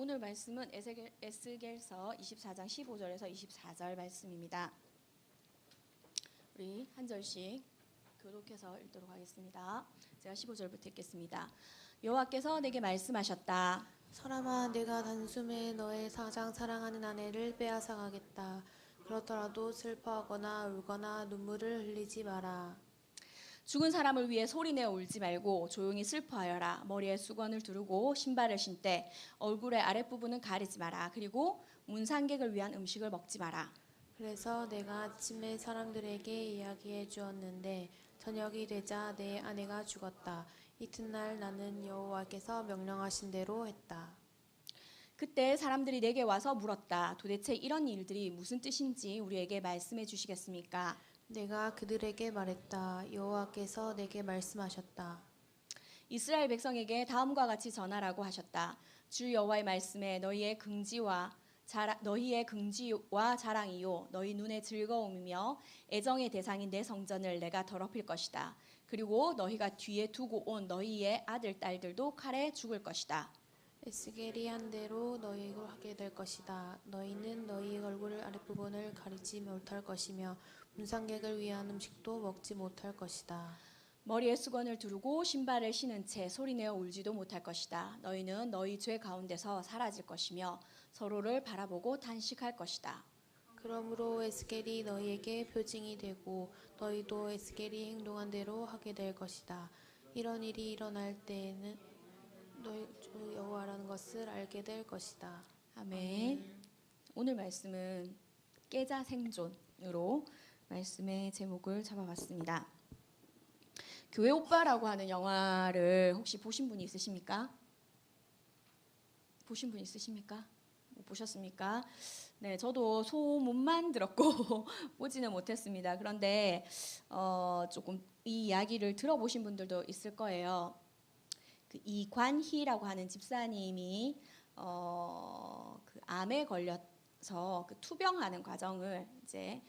오늘 말씀은 에스겔서 24장 15절에서 24절 말씀입니다. 우리 한 절씩 교독해서 읽도록 하겠습니다. 제가 15절부터 읽겠습니다. 여호와께서 내게 말씀하셨다. 사람아, 내가 단숨에 너의 가장 사랑하는 아내를 빼앗아가겠다. 그렇더라도 슬퍼하거나 울거나 눈물을 흘리지 마라. 죽은 사람을 위해 소리내어 울지 말고 조용히 슬퍼하여라. 머리에 수건을 두르고 신발을 신되 얼굴의 아랫부분은 가리지 마라. 그리고 문상객을 위한 음식을 먹지 마라. 그래서 내가 아침에 사람들에게 이야기해 주었는데 저녁이 되자 내 아내가 죽었다. 이튿날 나는 여호와께서 명령하신 대로 했다. 그때 사람들이 내게 와서 물었다. 도대체 이런 일들이 무슨 뜻인지 우리에게 말씀해 주시겠습니까? 내가 그들에게 말했다. 여호와께서 내게 말씀하셨다. 이스라엘 백성에게 다음과 같이 전하라고 하셨다. 주 여호와의 말씀에 너희의 긍지와 자랑이요 너희 눈의 즐거움이며 애정의 대상인 내 성전을 내가 더럽힐 것이다. 그리고 너희가 뒤에 두고 온 너희의 아들 딸들도 칼에 죽을 것이다. 에스겔이 한 대로 너희에게 하게 될 것이다. 너희는 너희 얼굴 아랫부분을 가리지 못할 것이며 문상객을 위한 음식도 먹지 못할 것이다. 머리에 수건을 두르고 신발을 신은 채 소리내어 울지도 못할 것이다. 너희는 너희 죄 가운데서 사라질 것이며 서로를 바라보고 탄식할 것이다. 그러므로 에스겔이 너희에게 표징이 되고 너희도 에스겔이 행동한 대로 하게 될 것이다. 이런 일이 일어날 때에는 너희 주 여호와라는 것을 알게 될 것이다. 아멘. 오늘 말씀은 깨자 생존으로 말씀의 제목을 잡아봤습니다. 교회 오빠라고 하는 영화를 혹시 보신 분이 있으십니까? 보신 분 있으십니까? 못 보셨습니까? 네, 저도 소문만 들었고 보지는 못했습니다. 그런데 조금 이 이야기를 들어보신 분들도 있을 거예요. 그 이관희라고 하는 집사님이 그 암에 걸려서 그 투병하는 과정을 이제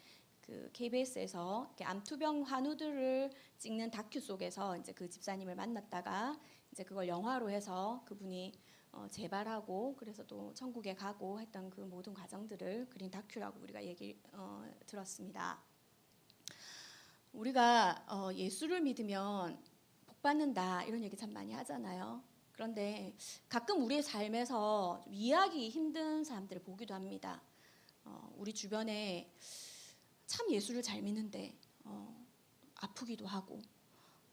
그 KBS에서 암 투병 환우들을 찍는 다큐 속에서 이제 그 집사님을 만났다가 이제 그걸 영화로 해서 그분이 재발하고 그래서 또 천국에 가고 했던 그 모든 과정들을 그린 다큐라고 우리가 얘기 들었습니다. 우리가 예수를 믿으면 복 받는다 이런 얘기 참 많이 하잖아요. 그런데 가끔 우리의 삶에서 좀 이해하기 힘든 사람들을 보기도 합니다. 우리 주변에 참 예수를 잘 믿는데 아프기도 하고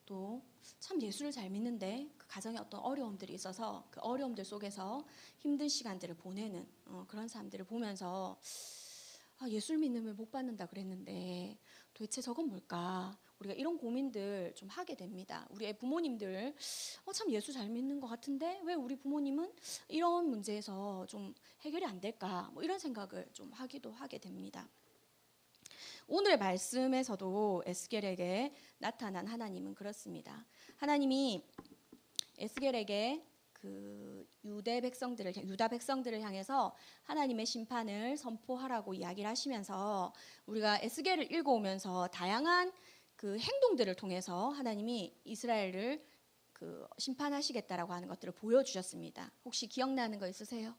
또 참 예수를 잘 믿는데 그 가정에 어떤 어려움들이 있어서 그 어려움들 속에서 힘든 시간들을 보내는 그런 사람들을 보면서 예수를 믿으면 복 받는다 그랬는데 도대체 저건 뭘까? 우리가 이런 고민들 좀 하게 됩니다. 우리의 부모님들 참 예수 잘 믿는 것 같은데 왜 우리 부모님은 이런 문제에서 좀 해결이 안 될까? 뭐 이런 생각을 좀 하기도 하게 됩니다. 오늘 말씀에서도 에스겔에게 나타난 하나님은 그렇습니다. 하나님이 에스겔에게 그 유다 백성들을 향해서 하나님의 심판을 선포하라고 이야기를 하시면서 우리가 에스겔을 읽어오면서 다양한 그 행동들을 통해서 하나님이 이스라엘을 그 심판하시겠다라고 하는 것들을 보여주셨습니다. 혹시 기억나는 거 있으세요?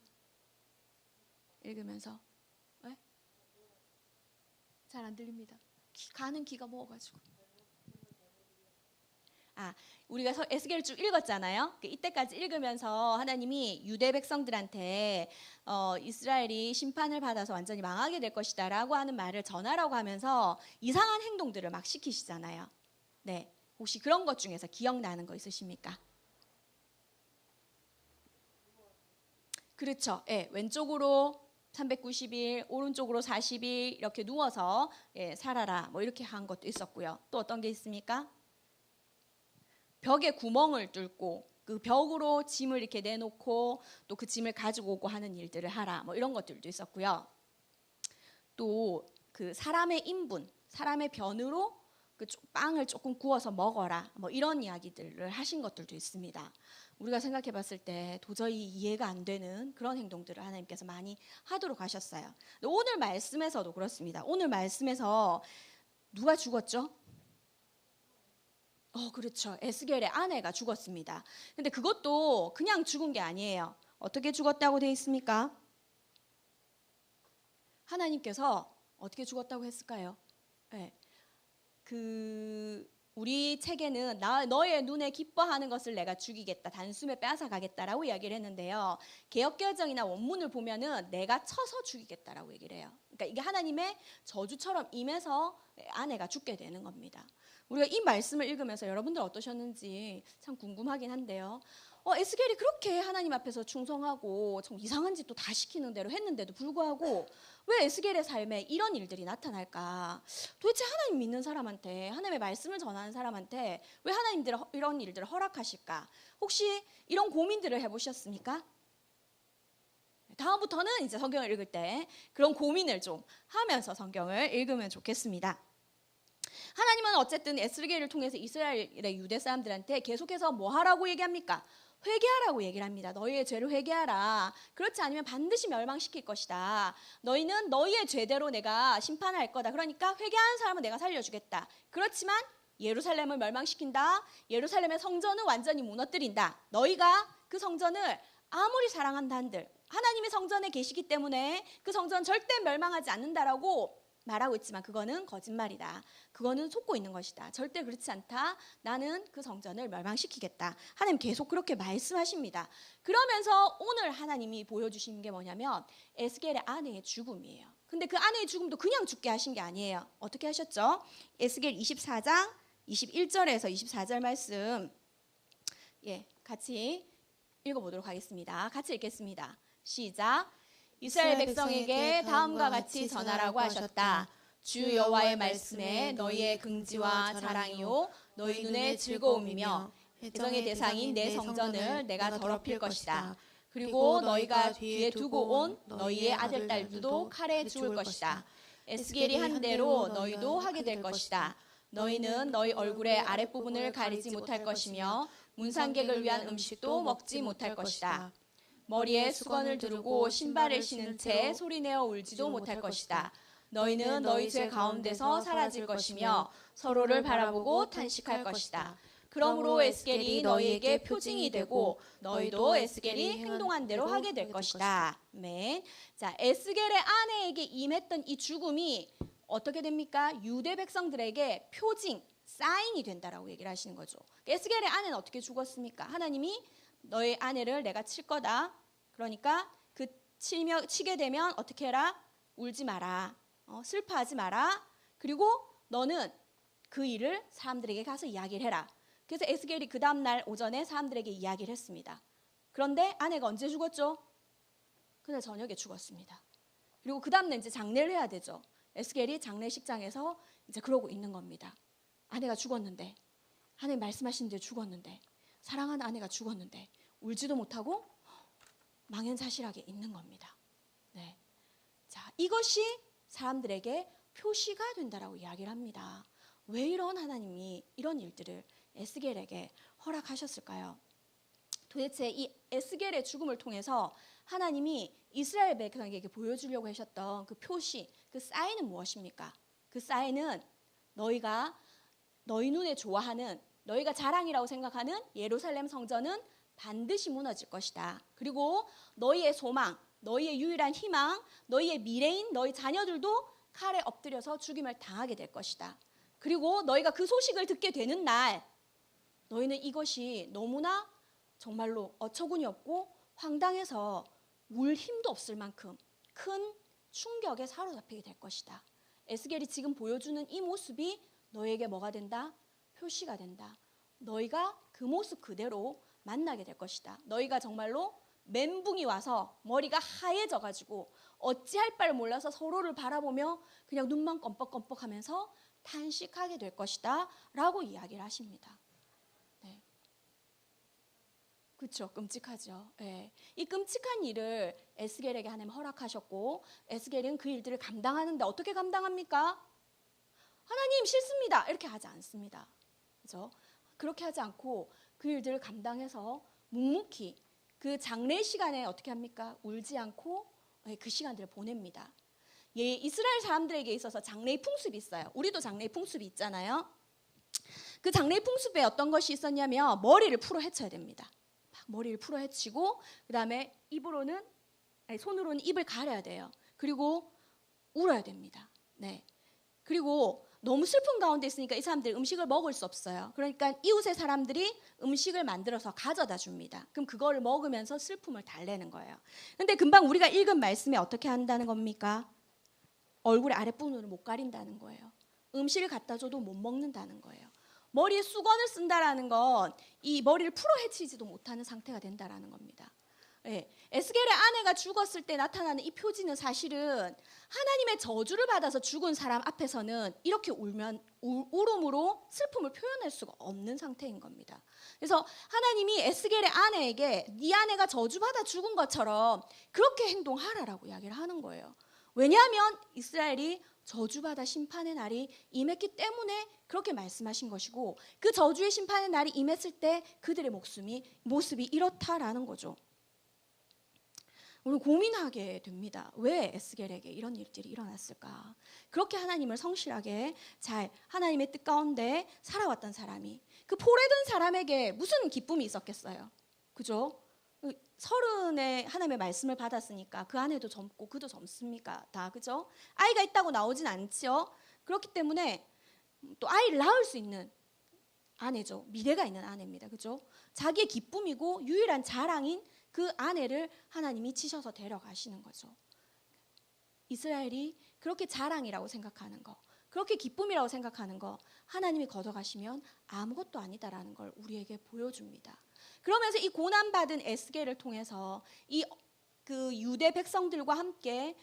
읽으면서 잘 안 들립니다. 가는 귀가 먹어가지고. 우리가 에스겔을 쭉 읽었잖아요. 이때까지 읽으면서 하나님이 유대 백성들한테 이스라엘이 심판을 받아서 완전히 망하게 될 것이다라고 하는 말을 전하라고 하면서 이상한 행동들을 막 시키시잖아요. 네, 혹시 그런 것 중에서 기억나는 거 있으십니까? 그렇죠. 네, 왼쪽으로 390일, 오른쪽으로 40일 이렇게 누워서 살아라 뭐 이렇게 한 것도 있었고요. 또 어떤 게 있습니까? 벽에 구멍을 뚫고 그 벽으로 짐을 이렇게 내놓고 또 그 짐을 가지고 오고 하는 일들을 하라 뭐 이런 것들도 있었고요. 또 그 사람의 인분, 사람의 변으로 그 빵을 조금 구워서 먹어라 뭐 이런 이야기들을 하신 것들도 있습니다. 우리가 생각해 봤을 때 도저히 이해가 안 되는 그런 행동들을 하나님께서 많이 하도록 하셨어요. 오늘 말씀에서도 그렇습니다. 오늘 말씀에서 누가 죽었죠? 그렇죠. 에스겔의 아내가 죽었습니다. 근데 그것도 그냥 죽은 게 아니에요. 어떻게 죽었다고 되어 있습니까? 하나님께서 어떻게 죽었다고 했을까요? 네. 우리 책에는 너의 눈에 기뻐하는 것을 내가 죽이겠다, 단숨에 빼앗아가겠다라고 이야기를 했는데요. 개역개정이나 원문을 보면은 내가 쳐서 죽이겠다라고 얘기를 해요. 그러니까 이게 하나님의 저주처럼 임해서 아내가 죽게 되는 겁니다. 우리가 이 말씀을 읽으면서 여러분들 어떠셨는지 참 궁금하긴 한데요. 에스겔이 그렇게 하나님 앞에서 충성하고 좀 이상한 짓도 다 시키는 대로 했는데도 불구하고 왜 에스겔의 삶에 이런 일들이 나타날까? 도대체 하나님 믿는 사람한테, 하나님의 말씀을 전하는 사람한테 왜 하나님들이 이런 일들을 허락하실까? 혹시 이런 고민들을 해보셨습니까? 다음부터는 이제 성경을 읽을 때 그런 고민을 좀 하면서 성경을 읽으면 좋겠습니다. 하나님은 어쨌든 에스겔을 통해서 이스라엘의 유대 사람들한테 계속해서 뭐 하라고 얘기합니까? 회개하라고 얘기를 합니다. 너희의 죄를 회개하라. 그렇지 않으면 반드시 멸망시킬 것이다. 너희는 너희의 죄대로 내가 심판할 거다. 그러니까 회개하는 사람은 내가 살려주겠다. 그렇지만 예루살렘을 멸망시킨다. 예루살렘의 성전은 완전히 무너뜨린다. 너희가 그 성전을 아무리 사랑한다 한들 하나님의 성전에 계시기 때문에 그 성전 절대 멸망하지 않는다라고 말하고 있지만 그거는 거짓말이다. 그거는 속고 있는 것이다. 절대 그렇지 않다. 나는 그 성전을 멸망시키겠다. 하나님 계속 그렇게 말씀하십니다. 그러면서 오늘 하나님이 보여주신 게 뭐냐면 에스겔의 아내의 죽음이에요. 근데 그 아내의 죽음도 그냥 죽게 하신 게 아니에요. 어떻게 하셨죠? 에스겔 24장 21절에서 24절 말씀 같이 읽어보도록 하겠습니다. 같이 읽겠습니다. 시작. 이스라엘 백성에게 다음과 같이 전하라고 하셨다. 주 여호와의 말씀에 너희의 긍지와 자랑이요 너희 눈의 즐거움이며 애정의 대상인 내 성전을 내가 더럽힐 것이다. 그리고 너희가 뒤에 두고 온 너희의 아들 딸들도 칼에 죽을 것이다. 에스겔이 한 대로 너희도 하게 될 것이다. 너희는 너희 얼굴의 아랫부분을 가리지 못할 것이며 문상객을 위한 음식도 먹지 못할 것이다. 머리에 수건을 두르고 신발을 신은 채 소리내어 울지도 못할 것이다. 너희는 너희 죄 가운데서 사라질 것이며 서로를 바라보고 탄식할 것이다. 그러므로 에스겔이 너희에게 표징이 되고 너희도 에스겔이 행동한 대로 하게 될 것이다. 아멘. 자, 에스겔의 아내에게 임했던 이 죽음이 어떻게 됩니까? 유대 백성들에게 표징, 사인이 된다라고 얘기를 하시는 거죠. 에스겔의 아내는 어떻게 죽었습니까? 하나님이 너의 아내를 내가 칠 거다. 그러니까 그 치게 되면 어떻게 해라? 울지 마라. 슬퍼하지 마라. 그리고 너는 그 일을 사람들에게 가서 이야기를 해라. 그래서 에스겔이 그 다음날 오전에 사람들에게 이야기를 했습니다. 그런데 아내가 언제 죽었죠? 그날 저녁에 죽었습니다. 그리고 그 다음날 이제 장례를 해야 되죠. 에스겔이 장례식장에서 이제 그러고 있는 겁니다. 아내가 죽었는데, 하나님 말씀하신 대로 죽었는데, 사랑하는 아내가 죽었는데 울지도 못하고 망연자실하게 있는 겁니다. 네. 자, 이것이 사람들에게 표시가 된다라고 이야기를 합니다. 왜 이런 하나님이 이런 일들을 에스겔에게 허락하셨을까요? 도대체 이 에스겔의 죽음을 통해서 하나님이 이스라엘 백성에게 보여주려고 하셨던 그 표시, 그 사인은 무엇입니까? 그 사인은 너희가 너희 눈에 좋아하는, 너희가 자랑이라고 생각하는 예루살렘 성전은 반드시 무너질 것이다. 그리고 너희의 소망, 너희의 유일한 희망, 너희의 미래인 너희 자녀들도 칼에 엎드려서 죽임을 당하게 될 것이다. 그리고 너희가 그 소식을 듣게 되는 날 너희는 이것이 너무나 정말로 어처구니 없고 황당해서 울 힘도 없을 만큼 큰 충격에 사로잡히게 될 것이다. 에스겔이 지금 보여주는 이 모습이 너희에게 뭐가 된다? 표시가 된다. 너희가 그 모습 그대로 만나게 될 것이다. 너희가 정말로 멘붕이 와서 머리가 하얘져가지고 어찌할 바를 몰라서 서로를 바라보며 그냥 눈만 껌뻑껌뻑하면서 탄식하게 될 것이다 라고 이야기를 하십니다. 네. 그렇죠. 끔찍하죠. 네. 이 끔찍한 일을 에스겔에게 하나님 허락하셨고 에스겔은 그 일들을 감당하는데 어떻게 감당합니까? 하나님 싫습니다 이렇게 하지 않습니다. 그렇죠? 그렇게 하지 않고 그 일들을 감당해서 묵묵히 그 장례 시간에 어떻게 합니까? 울지 않고 그 시간들을 보냅니다. 예, 이스라엘 사람들에게 있어서 장례의 풍습이 있어요. 우리도 장례의 풍습이 있잖아요. 그 장례의 풍습에 어떤 것이 있었냐면 머리를 풀어 헤쳐야 됩니다. 막 머리를 풀어 헤치고 그다음에 손으로는 입을 가려야 돼요. 그리고 울어야 됩니다. 네. 그리고 너무 슬픈 가운데 있으니까 이 사람들이 음식을 먹을 수 없어요. 그러니까 이웃의 사람들이 음식을 만들어서 가져다 줍니다. 그럼 그거를 먹으면서 슬픔을 달래는 거예요. 근데 금방 우리가 읽은 말씀에 어떻게 한다는 겁니까? 얼굴의 아랫부분을 못 가린다는 거예요. 음식을 갖다 줘도 못 먹는다는 거예요. 머리에 수건을 쓴다라는 건 이 머리를 풀어 헤치지도 못하는 상태가 된다라는 겁니다. 예, 에스겔의 아내가 죽었을 때 나타나는 이 표지는 사실은 하나님의 저주를 받아서 죽은 사람 앞에서는 이렇게 울음으로 슬픔을 표현할 수가 없는 상태인 겁니다. 그래서 하나님이 에스겔의 아내에게 네 아내가 저주받아 죽은 것처럼 그렇게 행동하라라고 이야기를 하는 거예요. 왜냐하면 이스라엘이 저주받아 심판의 날이 임했기 때문에 그렇게 말씀하신 것이고, 그 저주의 심판의 날이 임했을 때 그들의 모습이 이렇다라는 거죠. 우리 고민하게 됩니다. 왜 에스겔에게 이런 일들이 일어났을까? 그렇게 하나님을 성실하게 잘 하나님의 뜻 가운데 살아왔던 사람이, 그 포레된 사람에게 무슨 기쁨이 있었겠어요? 그죠? 30에 하나님의 말씀을 받았으니까 그 아내도 젊고 그도 젊습니까? 다, 그죠? 아이가 있다고 나오진 않죠. 그렇기 때문에 또 아이를 낳을 수 있는 아내죠. 미래가 있는 아내입니다. 그죠? 자기의 기쁨이고 유일한 자랑인 그 아내를 하나님이 치셔서 데려가시는 거죠. 이스라엘이 그렇게 자랑이라고 생각하는 거, 그렇게 기쁨이라고 생각하는 거 하나님이 걷어가시면 아무것도 아니다라는 걸 우리에게 보여줍니다. 그러면서 이 고난받은 에스겔을 통해서 그 유대 백성들과 함께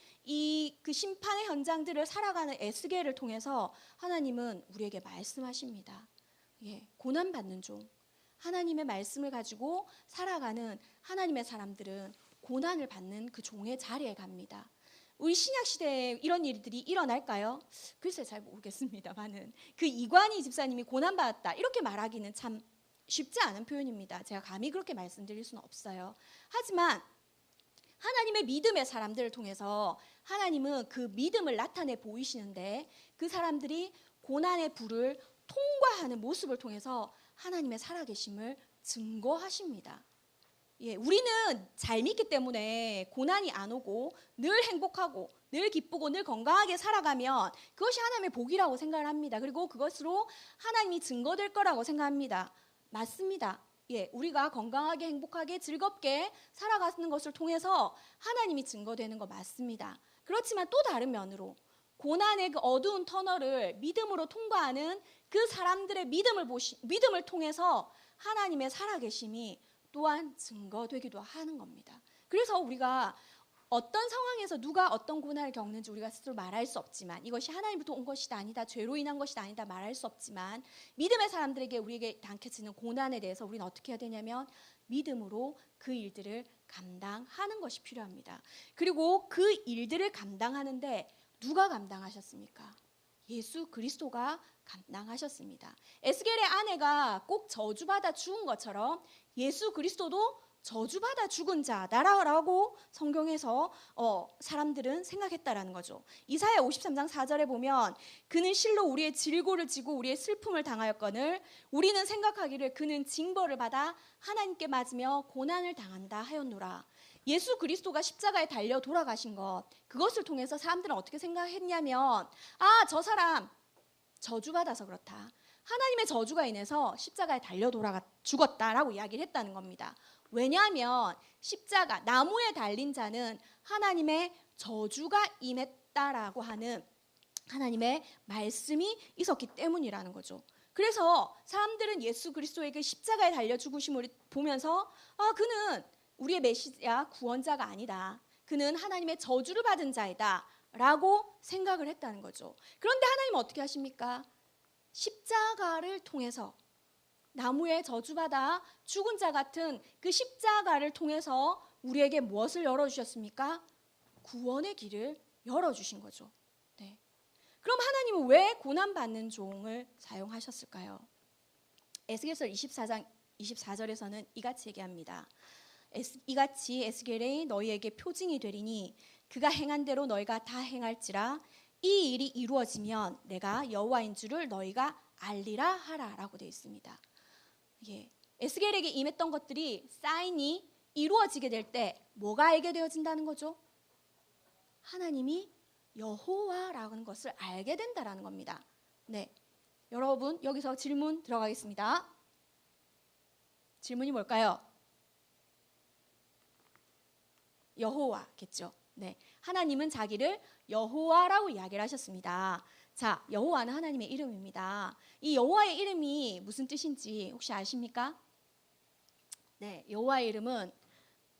그 심판의 현장들을 살아가는 에스겔을 통해서 하나님은 우리에게 말씀하십니다. 예, 고난받는 종, 하나님의 말씀을 가지고 살아가는 하나님의 사람들은 고난을 받는 그 종의 자리에 갑니다. 우리 신약 시대에 이런 일들이 일어날까요? 글쎄 잘 모르겠습니다만은 그 이관희 집사님이 고난받았다 이렇게 말하기는 참 쉽지 않은 표현입니다. 제가 감히 그렇게 말씀드릴 수는 없어요. 하지만 하나님의 믿음의 사람들을 통해서 하나님은 그 믿음을 나타내 보이시는데, 그 사람들이 고난의 불을 통과하는 모습을 통해서 하나님의 살아계심을 증거하십니다. 예, 우리는 잘 믿기 때문에 고난이 안 오고 늘 행복하고 늘 기쁘고 늘 건강하게 살아가면 그것이 하나님의 복이라고 생각을 합니다. 그리고 그것으로 하나님이 증거될 거라고 생각합니다. 맞습니다. 예, 우리가 건강하게 행복하게 즐겁게 살아가는 것을 통해서 하나님이 증거되는 거 맞습니다. 그렇지만 또 다른 면으로 고난의 그 어두운 터널을 믿음으로 통과하는 그 사람들의 믿음을 통해서 하나님의 살아계심이 또한 증거되기도 하는 겁니다. 그래서 우리가 어떤 상황에서 누가 어떤 고난을 겪는지 우리가 스스로 말할 수 없지만, 이것이 하나님부터 온 것이다 아니다, 죄로 인한 것이다 아니다 말할 수 없지만, 믿음의 사람들에게 우리에게 당해지는 고난에 대해서 우리는 어떻게 해야 되냐면 믿음으로 그 일들을 감당하는 것이 필요합니다. 그리고 그 일들을 감당하는데 누가 감당하셨습니까? 예수 그리스도가 감당하셨습니다. 에스겔의 아내가 꼭 저주받아 죽은 것처럼 예수 그리스도도 저주받아 죽은 자다라고 성경에서 사람들은 생각했다라는 거죠. 이사야 53장 4절에 보면 그는 실로 우리의 질고를 지고 우리의 슬픔을 당하였거늘 우리는 생각하기를 그는 징벌을 받아 하나님께 맞으며 고난을 당한다 하였노라. 예수 그리스도가 십자가에 달려 돌아가신 것, 그것을 통해서 사람들은 어떻게 생각했냐면, 저 사람 저주받아서 그렇다, 하나님의 저주가 인해서 십자가에 달려 죽었다라고 이야기를 했다는 겁니다. 왜냐하면 십자가, 나무에 달린 자는 하나님의 저주가 임했다라고 하는 하나님의 말씀이 있었기 때문이라는 거죠. 그래서 사람들은 예수 그리스도에게 십자가에 달려 죽으심을 보면서 그는 우리의 메시아 구원자가 아니다, 그는 하나님의 저주를 받은 자이다 라고 생각을 했다는 거죠. 그런데 하나님은 어떻게 하십니까? 십자가를 통해서, 나무에 저주받아 죽은 자 같은 그 십자가를 통해서 우리에게 무엇을 열어주셨습니까? 구원의 길을 열어주신 거죠. 네. 그럼 하나님은 왜 고난받는 종을 사용하셨을까요? 에스겔서 24장 24절에서는 이같이 얘기합니다. 이같이 에스겔이 너희에게 표징이 되리니 그가 행한 대로 너희가 다 행할지라. 이 일이 이루어지면 내가 여호와인 줄을 너희가 알리라 하라라고 되어 있습니다. 예, 에스겔에게 임했던 것들이 사인이 이루어지게 될 때 뭐가 알게 되어진다는 거죠? 하나님이 여호와라는 것을 알게 된다라는 겁니다. 네, 여러분 여기서 질문 들어가겠습니다. 질문이 뭘까요? 여호와겠죠. 네, 하나님은 자기를 여호와라고 이야기를 하셨습니다. 자, 여호와는 하나님의 이름입니다. 이 여호와의 이름이 무슨 뜻인지 혹시 아십니까? 네, 여호와의 이름은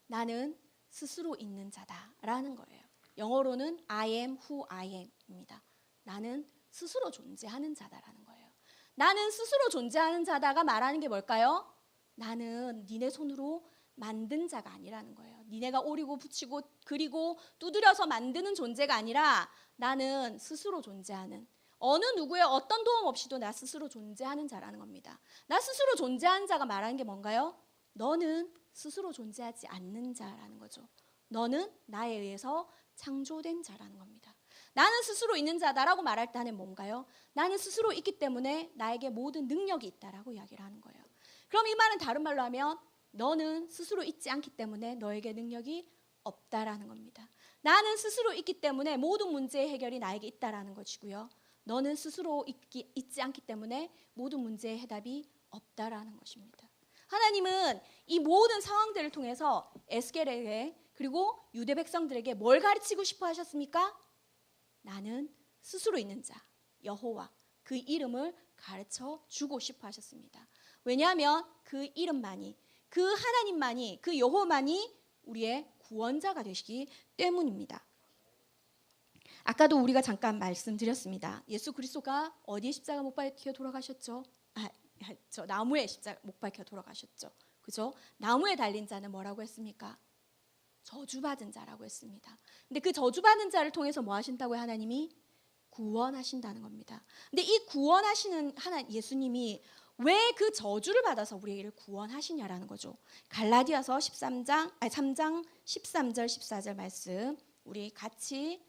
나는 스스로 있는 자다라는 거예요. 영어로는 I am who I am입니다. 나는 스스로 존재하는 자다라는 거예요. 나는 스스로 존재하는 자다가 말하는 게 뭘까요? 나는 니네 손으로 만든 자가 아니라는 거예요. 니네가 오리고 붙이고 그리고 두드려서 만드는 존재가 아니라 나는 스스로 존재하는, 어느 누구의 어떤 도움 없이도 나 스스로 존재하는 자라는 겁니다. 나 스스로 존재하는 자가 말하는 게 뭔가요? 너는 스스로 존재하지 않는 자라는 거죠. 너는 나에 의해서 창조된 자라는 겁니다. 나는 스스로 있는 자다라고 말할 때는 뭔가요? 나는 스스로 있기 때문에 나에게 모든 능력이 있다라고 이야기를 하는 거예요. 그럼 이 말은 다른 말로 하면 너는 스스로 있지 않기 때문에 너에게 능력이 없다라는 겁니다. 나는 스스로 있기 때문에 모든 문제의 해결이 나에게 있다라는 것이고요. 너는 스스로 있지 않기 때문에 모든 문제의 해답이 없다라는 것입니다. 하나님은 이 모든 상황들을 통해서 에스겔에게 그리고 유대 백성들에게 뭘 가르치고 싶어 하셨습니까? 나는 스스로 있는 자, 여호와, 그 이름을 가르쳐 주고 싶어 하셨습니다. 왜냐하면 그 이름만이, 그 하나님만이, 그 여호와만이 우리의 구원자가 되시기 때문입니다. 아까도 우리가 잠깐 말씀드렸습니다. 예수 그리스도가 어디에 십자가 못 박혀 돌아가셨죠? 저 나무에 십자가 못 박혀 돌아가셨죠. 그죠? 나무에 달린 자는 뭐라고 했습니까? 저주받은 자라고 했습니다. 근데 그 저주받은 자를 통해서 뭐 하신다고요? 하나님이 구원하신다는 겁니다. 근데 이 구원하시는 예수님이 왜 그 저주를 받아서 우리를 구원하시냐라는 거죠. 갈라디아서 3장 13절 14절 말씀 우리 같이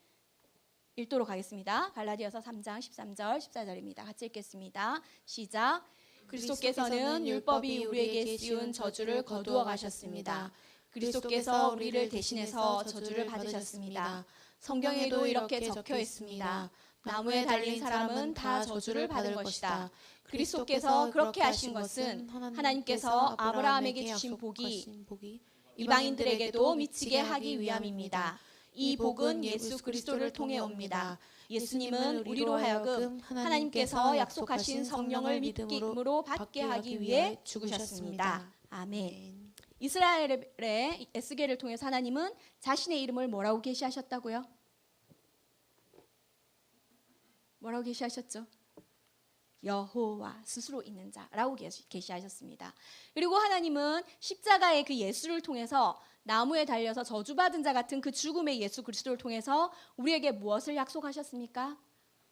읽도록 하겠습니다. 갈라디아서 3장 13절 14절입니다. 같이 읽겠습니다. 시작. 그리스도께서는 율법이 우리에게 씌운 저주를 거두어 가셨습니다. 그리스도께서 우리를 대신해서 저주를 받으셨습니다. 성경에도 이렇게 적혀 있습니다. 나무에 달린 사람은 다 저주를 받을 것이다. 그리스도께서 그렇게 하신 것은 하나님께서 아브라함에게 주신 복이 이방인들에게도 미치게 하기 위함입니다. 이 복은 예수 그리스도를 통해 옵니다. 예수님은 우리로 하여금 하나님께서 약속하신 성령을 믿음으로 받게 하기 위해 죽으셨습니다. 아멘. 이스라엘의 에스겔을 통해서 하나님은 자신의 이름을 뭐라고 계시하셨다고요? 뭐라고 계시하셨죠? 여호와, 스스로 있는 자라고 계시하셨습니다. 그리고 하나님은 십자가의 그 예수를 통해서 나무에 달려서 저주받은 자 같은 그 죽음의 예수 그리스도를 통해서 우리에게 무엇을 약속하셨습니까?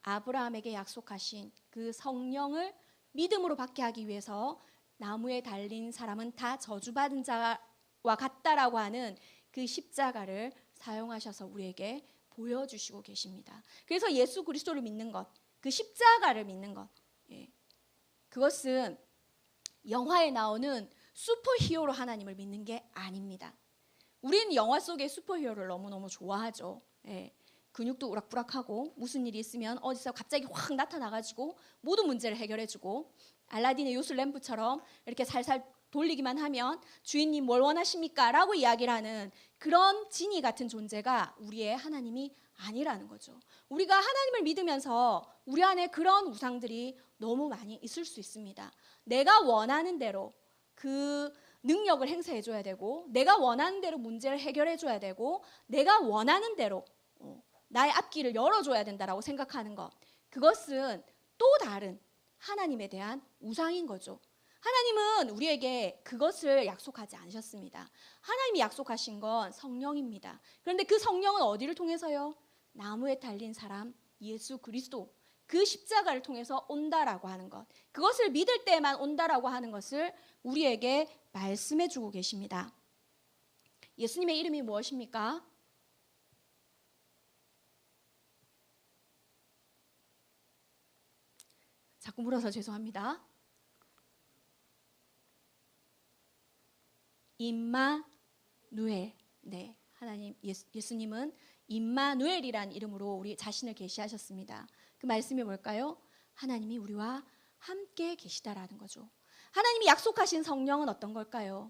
아브라함에게 약속하신 그 성령을 믿음으로 받게 하기 위해서 나무에 달린 사람은 다 저주받은 자와 같다라고 하는 그 십자가를 사용하셔서 우리에게 보여주시고 계십니다. 그래서 예수 그리스도를 믿는 것, 그 십자가를 믿는 것, 그것은 영화에 나오는 슈퍼히어로 하나님을 믿는 게 아닙니다. 우리는 영화 속의 슈퍼히어로를 너무너무 좋아하죠. 근육도 우락부락하고 무슨 일이 있으면 어디서 갑자기 확 나타나가지고 모든 문제를 해결해주고 알라딘의 요술 램프처럼 이렇게 살살 돌리기만 하면 주인님 뭘 원하십니까? 라고 이야기를 하는 그런 지니 같은 존재가 우리의 하나님이 아니라는 거죠. 우리가 하나님을 믿으면서 우리 안에 그런 우상들이 너무 많이 있을 수 있습니다. 내가 원하는 대로 그 능력을 행사해줘야 되고 내가 원하는 대로 문제를 해결해줘야 되고 내가 원하는 대로 나의 앞길을 열어줘야 된다라고 생각하는 것, 그것은 또 다른 하나님에 대한 우상인 거죠. 하나님은 우리에게 그것을 약속하지 않으셨습니다. 하나님이 약속하신 건 성령입니다. 그런데 그 성령은 어디를 통해서요? 나무에 달린 사람 예수 그리스도, 그 십자가를 통해서 온다라고 하는 것, 그것을 믿을 때만 온다라고 하는 것을 우리에게 말씀해 주고 계십니다. 예수님의 이름이 무엇입니까? 자꾸 물어서 죄송합니다. 임마누엘. 네, 하나님 예수님은 임마누엘이란 이름으로 우리 자신을 계시하셨습니다. 그 말씀이 뭘까요? 하나님이 우리와 함께 계시다라는 거죠. 하나님이 약속하신 성령은 어떤 걸까요?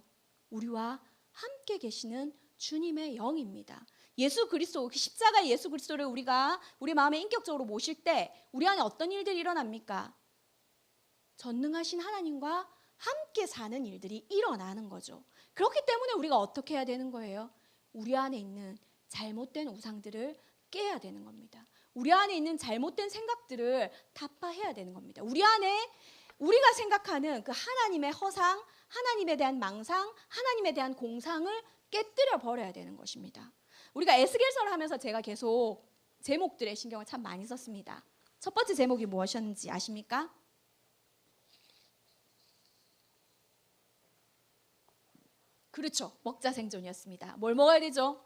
우리와 함께 계시는 주님의 영입니다. 예수 그리스도, 십자가의 예수 그리스도를 우리가 우리 마음에 인격적으로 모실 때 우리 안에 어떤 일들이 일어납니까? 전능하신 하나님과 함께 사는 일들이 일어나는 거죠. 그렇기 때문에 우리가 어떻게 해야 되는 거예요? 우리 안에 있는 잘못된 우상들을 깨야 되는 겁니다. 우리 안에 있는 잘못된 생각들을 타파해야 되는 겁니다. 우리 안에 우리가 생각하는 그 하나님의 허상, 하나님에 대한 망상, 하나님에 대한 공상을 깨뜨려 버려야 되는 것입니다. 우리가 에스겔서를 하면서 제가 계속 제목들의 신경을 참 많이 썼습니다. 첫 번째 제목이 무엇이었는지 아십니까? 그렇죠. 먹자 생존이었습니다. 뭘 먹어야 되죠?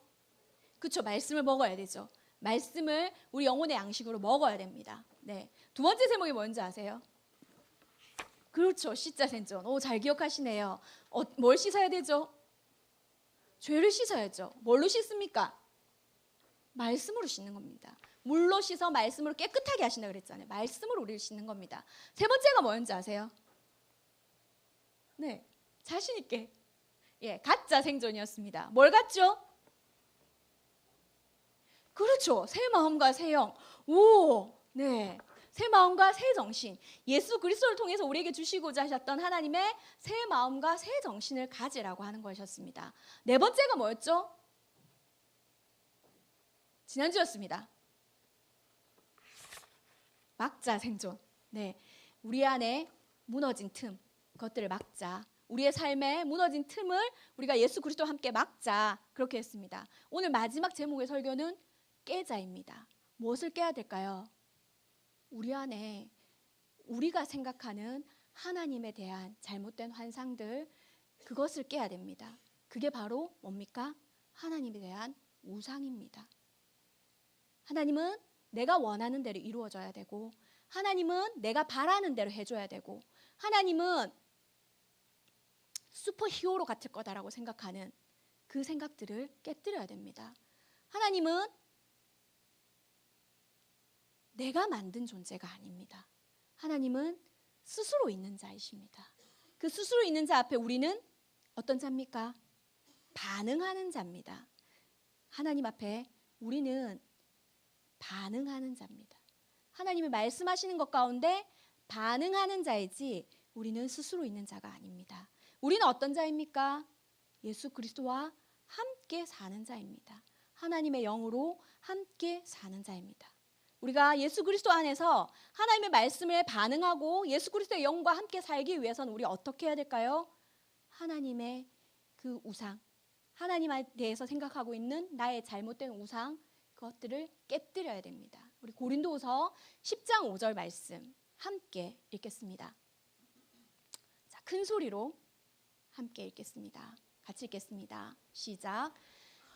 그렇죠. 말씀을 먹어야 되죠. 말씀을 우리 영혼의 양식으로 먹어야 됩니다. 네. 두 번째 제목이 뭔지 아세요? 그렇죠. 씻자 생존. 오, 잘 기억하시네요. 뭘 씻어야 되죠? 죄를 씻어야죠. 뭘로 씻습니까? 말씀으로 씻는 겁니다. 물로 씻어 말씀으로 깨끗하게 하신다 그랬잖아요. 말씀으로 우리를 씻는 겁니다. 세 번째가 뭐였는지 아세요? 네. 자신 있게. 예, 가짜 생존이었습니다. 뭘 갖죠? 그렇죠. 새 마음과 새 영. 오, 네. 새 마음과 새 정신. 예수 그리스도를 통해서 우리에게 주시고자 하셨던 하나님의 새 마음과 새 정신을 가지라고 하는 것이었습니다. 네 번째가 뭐였죠? 지난주였습니다. 막자 생존. 네. 우리 안에 무너진 틈, 그것들을 막자. 우리의 삶에 무너진 틈을 우리가 예수 그리스도와 함께 막자. 그렇게 했습니다. 오늘 마지막 제목의 설교는 깨자입니다. 무엇을 깨야 될까요? 우리 안에 우리가 생각하는 하나님에 대한 잘못된 환상들, 그것을 깨야 됩니다. 그게 바로 뭡니까? 하나님에 대한 우상입니다. 하나님은 내가 원하는 대로 이루어져야 되고, 하나님은 내가 바라는 대로 해줘야 되고, 하나님은 슈퍼히어로 같을 거다라고 생각하는 그 생각들을 깨뜨려야 됩니다. 하나님은 내가 만든 존재가 아닙니다. 하나님은 스스로 있는 자이십니다. 그 스스로 있는 자 앞에 우리는 어떤 자입니까? 반응하는 자입니다. 하나님 앞에 우리는 반응하는 자입니다. 하나님이 말씀하시는 것 가운데 반응하는 자이지 우리는 스스로 있는 자가 아닙니다. 우리는 어떤 자입니까? 예수 그리스도와 함께 사는 자입니다. 하나님의 영으로 함께 사는 자입니다. 우리가 예수 그리스도 안에서 하나님의 말씀에 반응하고 예수 그리스도의 영과 함께 살기 위해서는 우리 어떻게 해야 될까요? 하나님의 그 우상, 하나님에 대해서 생각하고 있는 나의 잘못된 우상, 그것들을 깨뜨려야 됩니다. 우리 고린도후서 10장 5절 말씀 함께 읽겠습니다. 자, 큰 소리로 함께 읽겠습니다. 같이 읽겠습니다. 시작.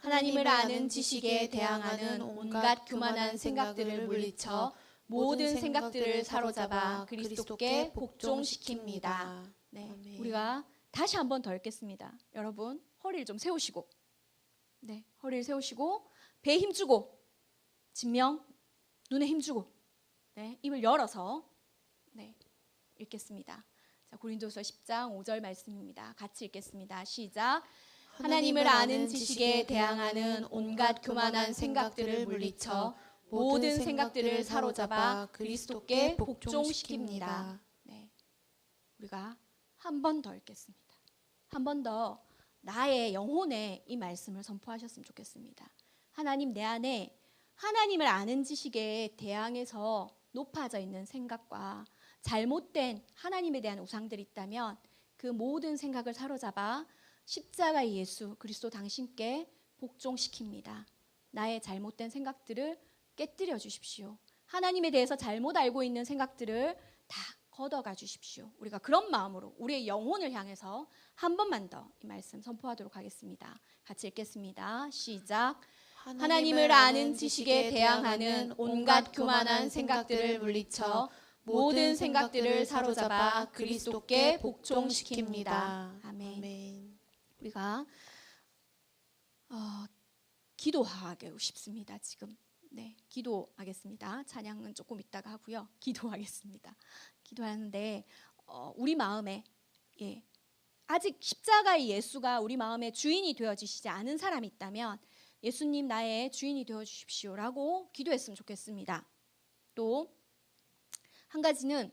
하나님을 아는 지식에 대항하는 온갖 교만한 생각들을 물리쳐 모든 생각들을 사로잡아 그리스도께 복종시킵니다. 네, 아멘. 우리가 다시 한 번 더 읽겠습니다. 여러분 허리를 좀 세우시고, 네, 허리를 세우시고 배에 힘주고, 진명 눈에 힘주고, 네, 입을 열어서 네, 읽겠습니다. 자, 고린도서 10장 5절 말씀입니다. 같이 읽겠습니다. 시작. 하나님을 아는 지식에 대항하는 온갖 교만한 생각들을 물리쳐 모든 생각들을 사로잡아 그리스도께 복종시킵니다. 네, 우리가 한 번 더 읽겠습니다. 한 번 더 나의 영혼에 이 말씀을 선포하셨으면 좋겠습니다. 하나님, 내 안에 하나님을 아는 지식에 대항해서 높아져 있는 생각과 잘못된 하나님에 대한 우상들이 있다면 그 모든 생각을 사로잡아 십자가의 예수 그리스도 당신께 복종시킵니다. 나의 잘못된 생각들을 깨뜨려 주십시오. 하나님에 대해서 잘못 알고 있는 생각들을 다 걷어가 주십시오. 우리가 그런 마음으로 우리의 영혼을 향해서 한 번만 더 이 말씀 선포하도록 하겠습니다. 같이 읽겠습니다. 시작. 하나님을 아는 지식에 대항하는 온갖 교만한 생각들을 물리쳐 모든 생각들을 사로잡아 그리스도께 복종시킵니다. 아멘. 아멘. 우리가 기도하고 싶습니다. 지금 기도하겠습니다. 찬양은 조금 이따가 하고요. 기도하겠습니다. 기도하는데 우리 마음에 아직 십자가의 예수가 우리 마음의 주인이 되어지시지 않은 사람이 있다면 예수님 나의 주인이 되어주십시오라고 기도했으면 좋겠습니다. 또 한 가지는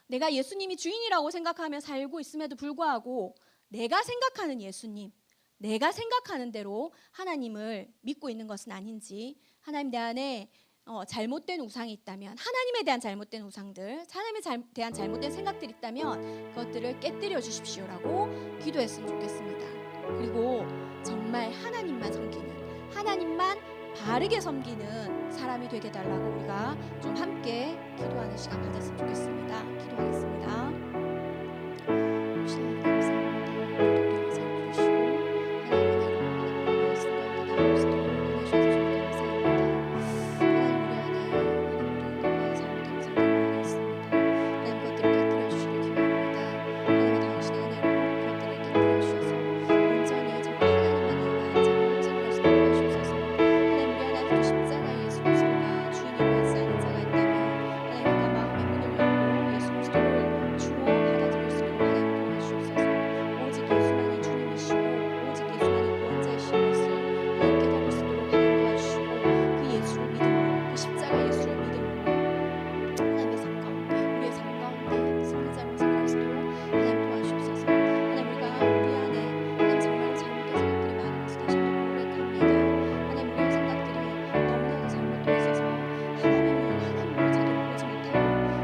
내가 예수님이 주인이라고 생각하며 살고 있음에도 불구하고 내가 생각하는 예수님, 내가 생각하는 대로 하나님을 믿고 있는 것은 아닌지, 하나님 내 안에 잘못된 우상이 있다면, 하나님에 대한 잘못된 우상들, 하나님에 대한 잘못된 생각들이 있다면 그것들을 깨뜨려 주십시오라고 기도했으면 좋겠습니다. 그리고 정말 하나님만 섬기는, 하나님만 바르게 섬기는 사람이 되게 해달라고 우리가 좀 함께 기도하는 시간 가졌으면 좋겠습니다. 기도하겠습니다. 주님 감사합니다. 우리를 잘 부르시고 하나님의 은혜로 말씀 가운데 나올 수 있도록 보내주셔서 정말 감사합니다. 하나님 우리 안에 잘못된 우상들 많이 있습니다. 하나님 그것들을 깨뜨려 주시길 기도합니다. 하나님 당신의 은혜로 그것들을 깨뜨려 주셔서 온전히 정말 하나님만 의지하는 자로 살아갈 수 있도록 도와주셔서 하나님 우리 안에 또 십자가의 예수 그리스도가 주인이 되지 않은 자가 있다면 하나님 그 마음의 문을 열고 예수 그리스도를 주로 받아들일 수 있도록 하나님 도와주옵소서. 오직 예수만이 주님이시고 오직 예수만이 구원자이신 것을 하나님 깨달을 수 있도록 하나님 도와주시고 그 예수를 믿음으로, 그 십자가 예수를 믿음으로 하나님의 삶 가운데, 우리의 삶 가운데 승리자로 살아갈 수 있도록 하나님 도와주옵소서. 하나님 우리가 우리 안에 하나님 정말 잘못된 생각들이 많은 것을 다시 한번 고백합니다. 하나님 우리의 생각들이 너무나도 잘못되어 있어서 하나님을 제대로 보지 못하고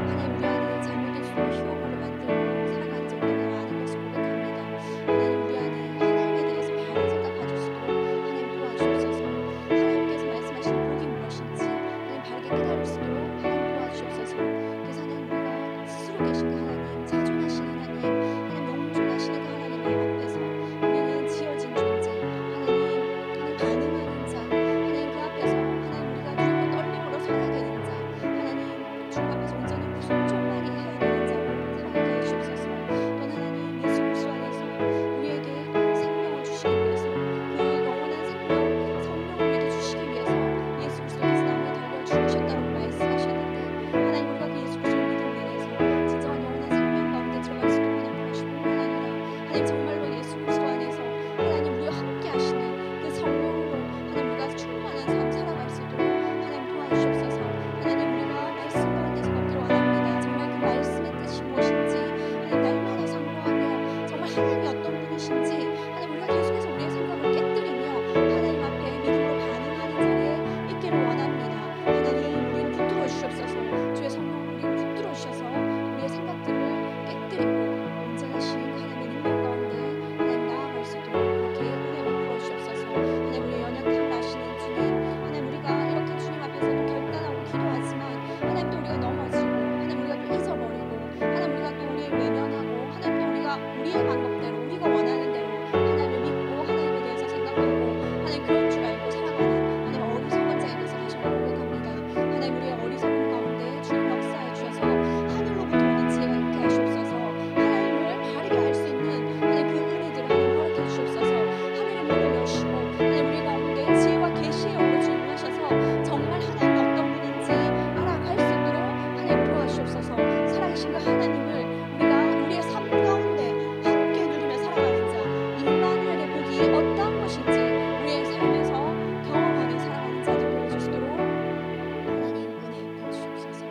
하나님 우리 안에 잘못된 수로 희롱으로 만들고 살아가는 적이 너무 많은 것을 고백합니다. 하나님 우리 안에 하나님에 대해서 바른 생각 가질 수 있도록 하나님 도와주옵소서. 하나님께서 말씀하시는 복이 무엇인지 하나님 바르게 깨달을 수 있도록 하나님 도와주옵소서. 그래서 하나님 우리가 스스로 계신 그 하나님, 자존하신 하나님, 하나님 영존하시는 그 하나님 앞에서 우리는 지어진 존재, 하나님 반응하는 자, 하나님 그 앞에서 하나님 우리가 두려워 떨림으로 서야 되는 자, 하나님 주님 앞에서 온전히 순종만이 해야 되는 자로 살아가게 해주옵소서. 또한 하나님 예수 그리스도 안에서 우리에게 생명을 주시기 위해서, 그 영원한 생명, 성령을 우리에게 주시기 위해서 예수 그리스도께서 나무에 달려 죽으셨다고 말씀하셨는데 하나님 우리가 그 예수 그리스도를 믿음으로 인해서 진정한 영원한 생명 가운데 들어갈 수 있도록 하나님 도와주시고 뿐만 아니라 하나님 정말로 예수 그리스도 안에서 하나님 우리와 함께 하시는 그 성령으로 하나님 우리가 충만한 삶 살아갈 수 있도록 하나님 도와주시옵소서. 하나님 우리가 말씀 가운데서 걷기를 원합니다. 정말 그 말씀의 뜻이 무엇인지 하나님 날마다 상고하며 정말 하나님이 어떤 분이신지 하나님 우리가 계속해서 우리의 생각을 깨뜨리며 하나님 앞에 믿음으로 반응하는 자리에 있기를 원합니다. 하나님 우리를 붙들어 주시옵소서. 주의 성령으로 우리를 붙들어 주셔서 우리의 생각들을 깨뜨리고 온전하신 하나님의 능력 가운데 하나님 나아갈 수 있도록 그렇게 은혜 베풀어 주시옵소서. 하나님 우리의 연약함을 아시는 주님, 하나님 우리가 이렇게 주님 앞에서도 결단하고 기도하지만 하나님 또 우리가 넘어지고 하나님 우리가 또 잊어버리고 하나님 우리가 또 우리의 외면하고 하나님 또 우리가 우리의 방법대로 우리가 원하는 대로 하나님을 믿고 하나님에 대해서 생각하고 하나님 그런 줄 알고 살아가는 하나님 어리석은 자인 것을 다시 한번 고백합니다. 하나님 우리의 어리석음 가운데 주님 역사해 주셔서 하늘로부터 오는 지혜가 있게 하시옵소서. 하나님을 바르게 알 수 있는 하나님 그 은혜들을 하나님 허락해 주시옵소서. 하늘의 문을 여시고 하나님 우리 가운데 지혜와 계시의 영으로 주님 하셔서 정말 하나님이 어떤 분인지 알아갈 수 있도록 하나님 도와주시옵소서. 살아계신 그 하나님을 우리가 우리의 삶 가운데 함께 누리며 살아가는 자, 임마누엘의 복이 어떠한 것인지 우리의 삶에서 경험하며 살아가는 자들 되어줄 수 있도록 하나님 은혜 베어주시옵소서.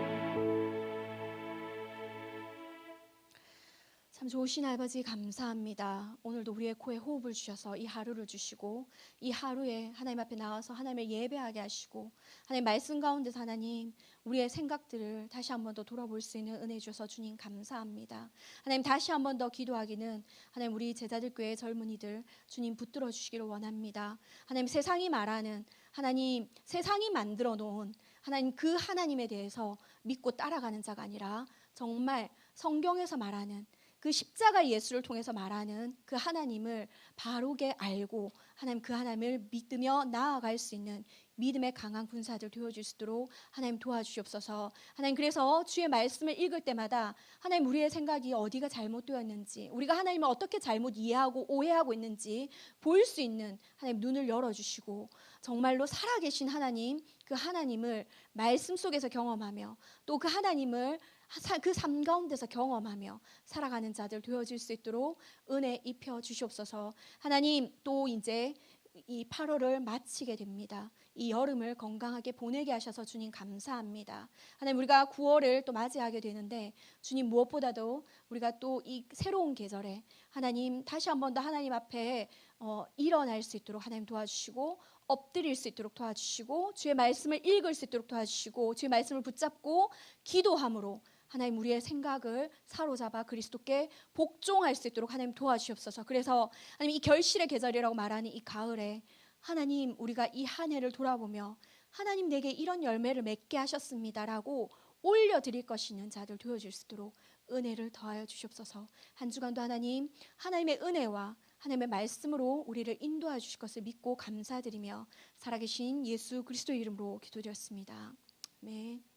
참 좋으신 아버지 감사합니다. 오늘도 우리의 코에 호흡을 주셔서 이 하루를 주시고 이 하루에 하나님 앞에 나와서 하나님을 예배하게 하시고 하나님 말씀 가운데서 하나님 우리의 생각들을 다시 한 번 더 돌아볼 수 있는 은혜 주셔서 주님 감사합니다. 하나님 다시 한 번 더 기도하기는 하나님 우리 제자들 교회 젊은이들 주님 붙들어 주시기를 원합니다. 하나님 세상이 말하는 하나님 세상이 만들어 놓은 하나님 그 하나님에 대해서 믿고 따라가는 자가 아니라 정말 성경에서 말하는 그 십자가 예수를 통해서 말하는 그 하나님을 바르게 알고 하나님 그 하나님을 믿으며 나아갈 수 있는 믿음의 강한 군사들 되어줄 수 있도록 하나님 도와주시옵소서. 하나님 그래서 주의 말씀을 읽을 때마다 하나님 우리의 생각이 어디가 잘못되었는지 우리가 하나님을 어떻게 잘못 이해하고 오해하고 있는지 볼 수 있는 하나님 눈을 열어주시고 정말로 살아계신 하나님 그 하나님을 말씀 속에서 경험하며 또 그 하나님을 그 삶 가운데서 경험하며 살아가는 자들 되어질 수 있도록 은혜 입혀 주시옵소서. 하나님 또 이제 이 8월을 마치게 됩니다. 이 여름을 건강하게 보내게 하셔서 주님 감사합니다. 하나님 우리가 9월을 또 맞이하게 되는데 주님 무엇보다도 우리가 또 이 새로운 계절에 하나님 다시 한 번 더 하나님 앞에 일어날 수 있도록 하나님 도와주시고 엎드릴 수 있도록 도와주시고 주의 말씀을 읽을 수 있도록 도와주시고 주의 말씀을 붙잡고 기도함으로 하나님 우리의 생각을 사로잡아 그리스도께 복종할 수 있도록 하나님 도와주시옵소서. 그래서 하나님 이 결실의 계절이라고 말하는 이 가을에 하나님 우리가 이 한 해를 돌아보며 하나님 내게 이런 열매를 맺게 하셨습니다라고 올려드릴 것이 있는 자들 되어줄 수 있도록 은혜를 더하여 주시옵소서. 한 주간도 하나님 하나님의 은혜와 하나님의 말씀으로 우리를 인도해 주실 것을 믿고 감사드리며 살아계신 예수 그리스도의 이름으로 기도드렸습니다. 아멘.